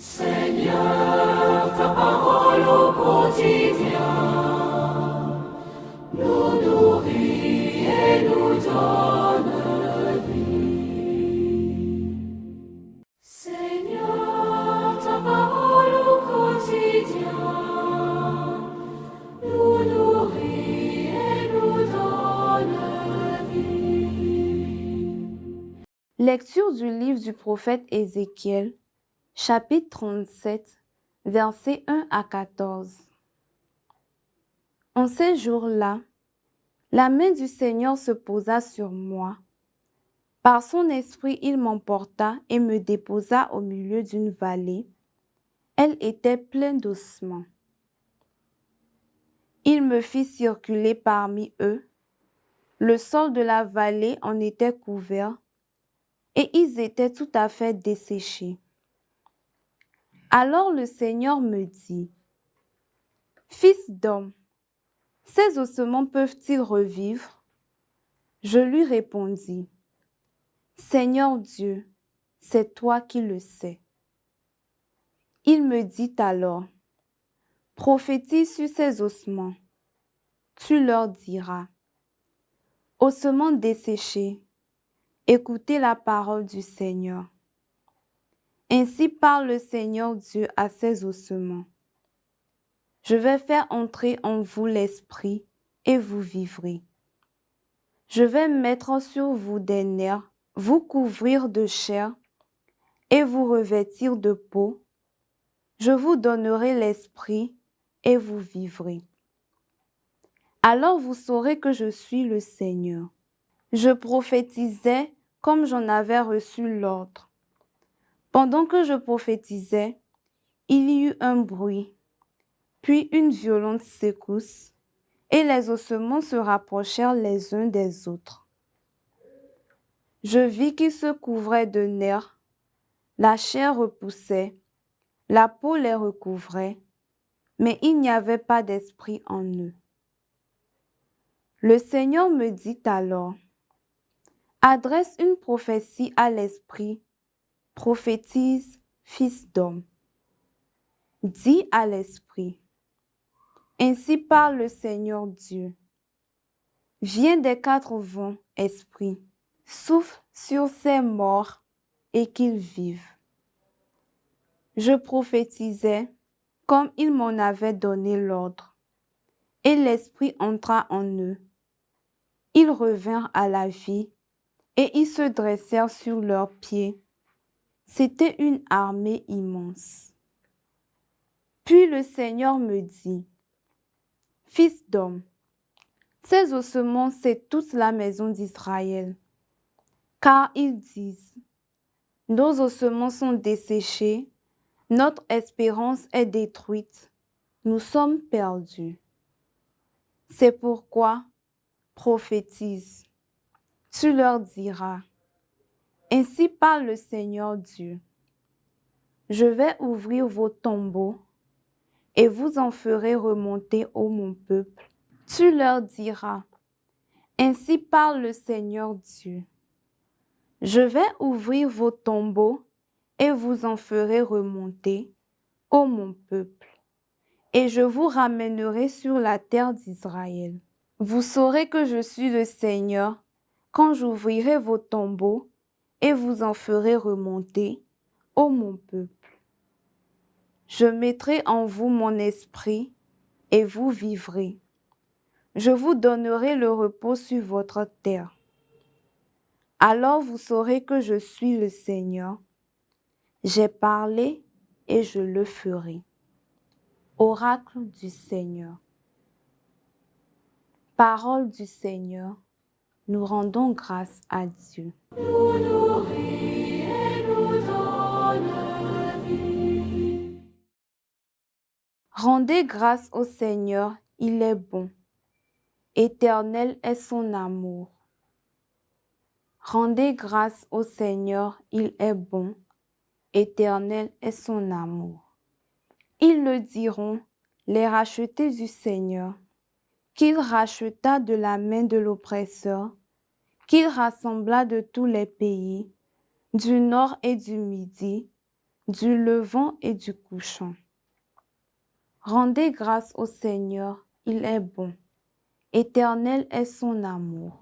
Seigneur, ta parole au quotidien nous nourrit et nous donne vie. Seigneur, ta parole au quotidien nous nourrit et nous donne vie. Lecture du livre du prophète Ézéchiel, chapitre 37, versets 1 à 14. En ces jours-là, la main du Seigneur se posa sur moi. Par son esprit, il m'emporta et me déposa au milieu d'une vallée. Elle était pleine d'ossements. Il me fit circuler parmi eux. Le sol de la vallée en était couvert et ils étaient tout à fait desséchés. Alors le Seigneur me dit, « Fils d'homme, ces ossements peuvent-ils revivre ?» Je lui répondis, « Seigneur Dieu, c'est toi qui le sais. » Il me dit alors, « Prophétise sur ces ossements. Tu leur diras, « Ossements desséchés, écoutez la parole du Seigneur. Ainsi parle le Seigneur Dieu à ces ossements. Je vais faire entrer en vous l'esprit et vous vivrez. Je vais mettre sur vous des nerfs, vous couvrir de chair et vous revêtir de peau. Je vous donnerai l'esprit et vous vivrez. Alors vous saurez que je suis le Seigneur. » Je prophétisais comme j'en avais reçu l'ordre. Pendant que je prophétisais, il y eut un bruit, puis une violente secousse, et les ossements se rapprochèrent les uns des autres. Je vis qu'ils se couvraient de nerfs, la chair repoussait, la peau les recouvrait, mais il n'y avait pas d'esprit en eux. Le Seigneur me dit alors, « Adresse une prophétie à l'esprit, prophétise, fils d'homme. Dis à l'esprit, ainsi parle le Seigneur Dieu. Viens des quatre vents, esprit, souffle sur ces morts et qu'ils vivent. » Je prophétisais comme il m'en avait donné l'ordre, et l'esprit entra en eux. Ils revinrent à la vie et ils se dressèrent sur leurs pieds. C'était une armée immense. Puis le Seigneur me dit, « Fils d'homme, ces ossements, c'est toute la maison d'Israël. Car ils disent, nos ossements sont desséchés, notre espérance est détruite, nous sommes perdus. C'est pourquoi, prophétise, tu leur diras, ainsi parle le Seigneur Dieu. Je vais ouvrir vos tombeaux et vous en ferez remonter, ô mon peuple. Tu leur diras, ainsi parle le Seigneur Dieu. Je vais ouvrir vos tombeaux et vous en ferai remonter, ô mon peuple, et je vous ramènerai sur la terre d'Israël. Vous saurez que je suis le Seigneur quand j'ouvrirai vos tombeaux et vous en ferai remonter, ô mon peuple. Je mettrai en vous mon esprit et vous vivrez. Je vous donnerai le repos sur votre terre. Alors vous saurez que je suis le Seigneur. J'ai parlé et je le ferai. Oracle du Seigneur. Parole du Seigneur, nous rendons grâce à Dieu. Nous nourrit et nous donne vie. Rendez grâce au Seigneur, il est bon. Éternel est son amour. Rendez grâce au Seigneur, il est bon. Éternel est son amour. Ils le diront, les rachetés du Seigneur, qu'il racheta de la main de l'oppresseur, qu'il rassembla de tous les pays, du nord et du midi, du levant et du couchant. Rendez grâce au Seigneur, il est bon. Éternel est son amour.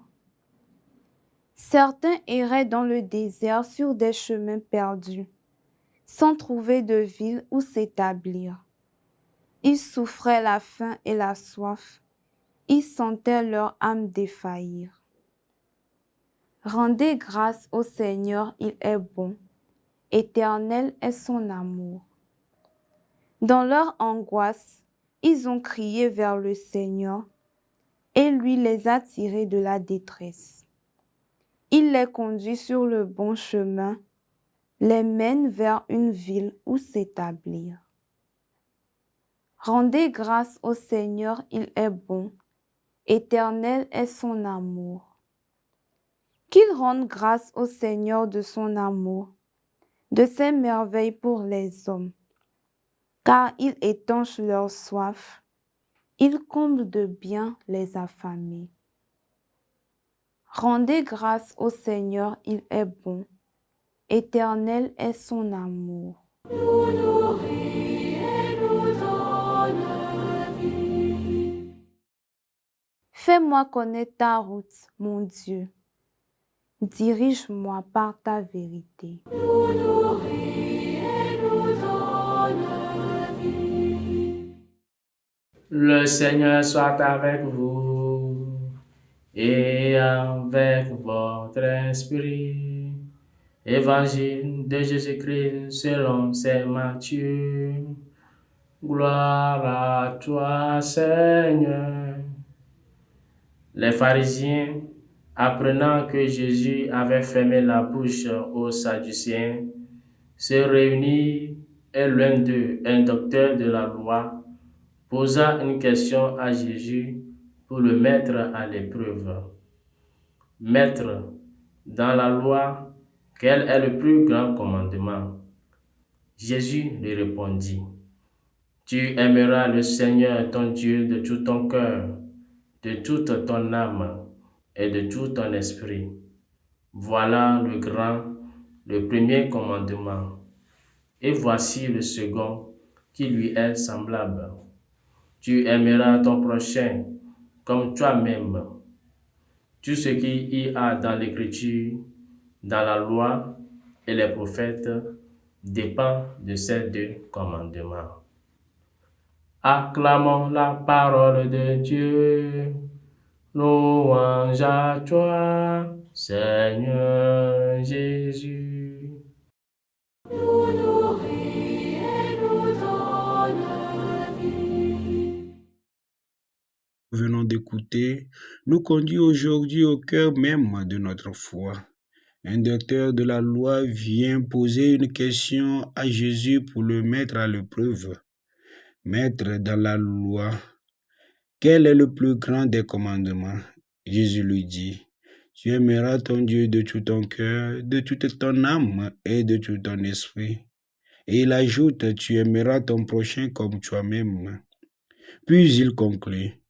Certains erraient dans le désert sur des chemins perdus, sans trouver de ville où s'établir. Ils souffraient la faim et la soif. Ils sentaient leur âme défaillir. Rendez grâce au Seigneur, il est bon. Éternel est son amour. Dans leur angoisse, ils ont crié vers le Seigneur et lui les a tirés de la détresse. Il les conduit sur le bon chemin, les mène vers une ville où s'établir. Rendez grâce au Seigneur, il est bon. Éternel est son amour. Qu'ils rendent grâce au Seigneur de son amour, de ses merveilles pour les hommes, car il étanche leur soif, il comble de bien les affamés. Rendez grâce au Seigneur, il est bon. Éternel est son amour. Nous nourrit et nous donne vie. Fais-moi connaître ta route, mon Dieu. Dirige-moi par ta vérité. Nous nourrit et nous donne vie. Le Seigneur soit avec vous et avec votre esprit. Évangile de Jésus-Christ selon saint Matthieu. Gloire à toi, Seigneur. Les pharisiens, apprenant que Jésus avait fermé la bouche aux Sadducéens, se réunirent et l'un d'eux, un docteur de la loi, posa une question à Jésus pour le mettre à l'épreuve. Maître, dans la loi, quel est le plus grand commandement? Jésus lui répondit, tu aimeras le Seigneur ton Dieu de tout ton cœur, de toute ton âme et de tout ton esprit. Voilà le grand, le premier commandement. Et voici le second qui lui est semblable. Tu aimeras ton prochain comme toi-même. Tout ce qu'il y a dans l'Écriture, dans la loi et les prophètes dépend de ces deux commandements. Acclamons la parole de Dieu. Louange à toi, Seigneur Jésus. Nous nourrit et nous donne vie. Venons d'écouter nous conduit aujourd'hui au cœur même de notre foi. Un docteur de la loi vient poser une question à Jésus pour le mettre à l'épreuve. Maître, dans la loi, quel est le plus grand des commandements? Jésus lui dit, tu aimeras ton Dieu de tout ton cœur, de toute ton âme et de tout ton esprit. Et il ajoute, tu aimeras ton prochain comme toi-même. Puis il conclut,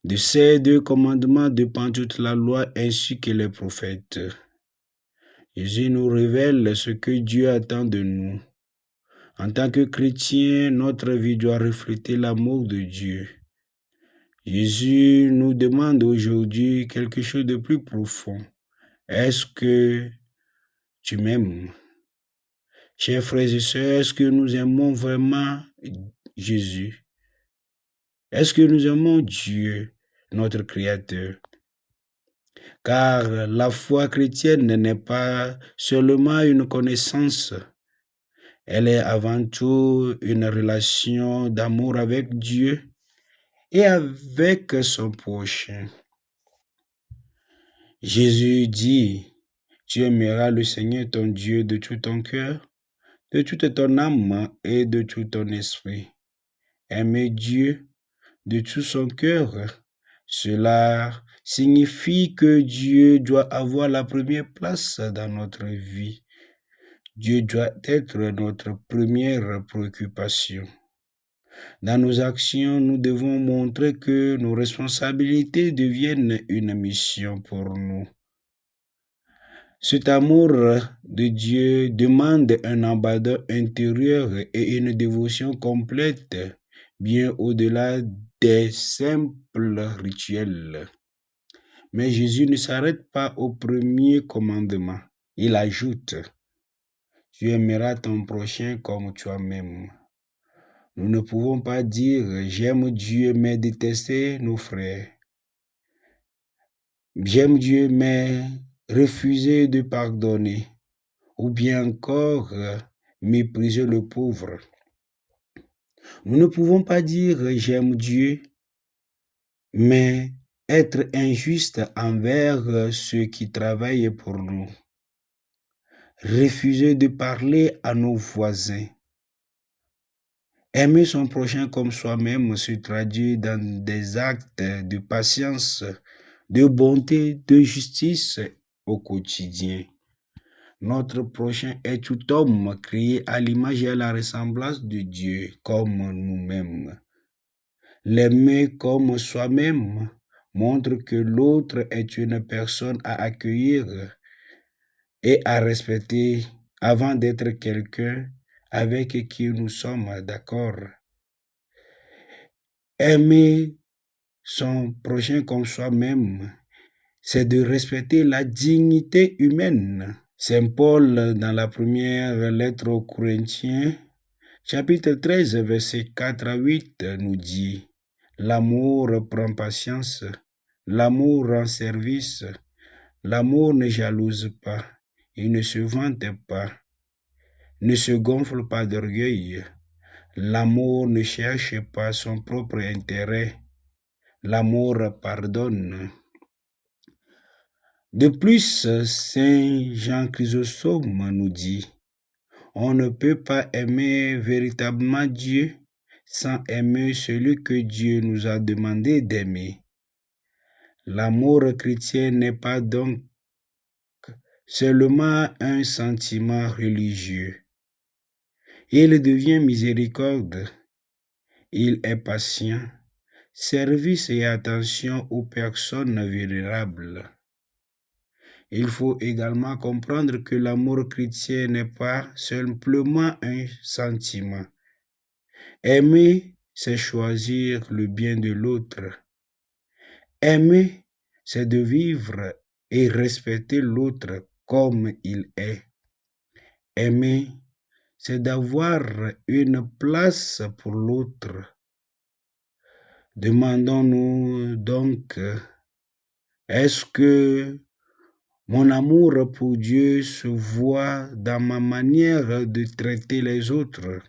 de ces deux commandements dépend toute la loi ainsi que les prophètes. Jésus nous révèle ce que Dieu attend de nous. En tant que chrétien, notre vie doit refléter l'amour de Dieu. Jésus nous demande aujourd'hui quelque chose de plus profond. Est-ce que tu m'aimes? Chers frères et sœurs, est-ce que nous aimons vraiment Jésus? Est-ce que nous aimons Dieu, notre Créateur? Car la foi chrétienne n'est pas seulement une connaissance, elle est avant tout une relation d'amour avec Dieu et avec son prochain. Jésus dit, tu aimeras le Seigneur ton Dieu de tout ton cœur, de toute ton âme et de tout ton esprit. Aimer Dieu de tout son cœur, cela signifie que Dieu doit avoir la première place dans notre vie. Dieu doit être notre première préoccupation. Dans nos actions, nous devons montrer que nos responsabilités deviennent une mission pour nous. Cet amour de Dieu demande un abandon intérieur et une dévotion complète, bien au-delà des simples rituels. Mais Jésus ne s'arrête pas au premier commandement. Il ajoute, « Tu aimeras ton prochain comme toi-même ». Nous ne pouvons pas dire « J'aime Dieu mais détester nos frères ». J'aime Dieu mais refuser de pardonner, ou bien encore mépriser le pauvre. Nous ne pouvons pas dire j'aime Dieu, mais être injuste envers ceux qui travaillent pour nous. Refuser de parler à nos voisins. Aimer son prochain comme soi-même se traduit dans des actes de patience, de bonté, de justice au quotidien. Notre prochain est tout homme créé à l'image et à la ressemblance de Dieu comme nous-mêmes. L'aimer comme soi-même montre que l'autre est une personne à accueillir et à respecter avant d'être quelqu'un avec qui nous sommes d'accord. Aimer son prochain comme soi-même, c'est de respecter la dignité humaine. Saint Paul, dans la première lettre aux Corinthiens, chapitre 13, versets 4 à 8, nous dit « L'amour prend patience, l'amour rend service, l'amour ne jalouse pas, il ne se vante pas, ne se gonfle pas d'orgueil, l'amour ne cherche pas son propre intérêt, l'amour pardonne. » De plus, Saint Jean Chrysostome nous dit « On ne peut pas aimer véritablement Dieu sans aimer celui que Dieu nous a demandé d'aimer. » L'amour chrétien n'est pas donc seulement un sentiment religieux. Il devient miséricorde, il est patient, service et attention aux personnes vulnérables. Il faut également comprendre que l'amour chrétien n'est pas simplement un sentiment. Aimer, c'est choisir le bien de l'autre. Aimer, c'est de vivre et respecter l'autre comme il est. Aimer, c'est d'avoir une place pour l'autre. Demandons-nous donc, est-ce que mon amour pour Dieu se voit dans ma manière de traiter les autres?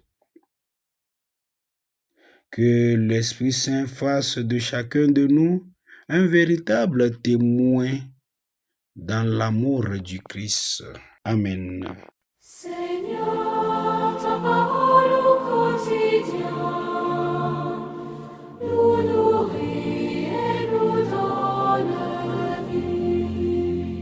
Que l'Esprit Saint fasse de chacun de nous un véritable témoin dans l'amour du Christ. Amen. Seigneur,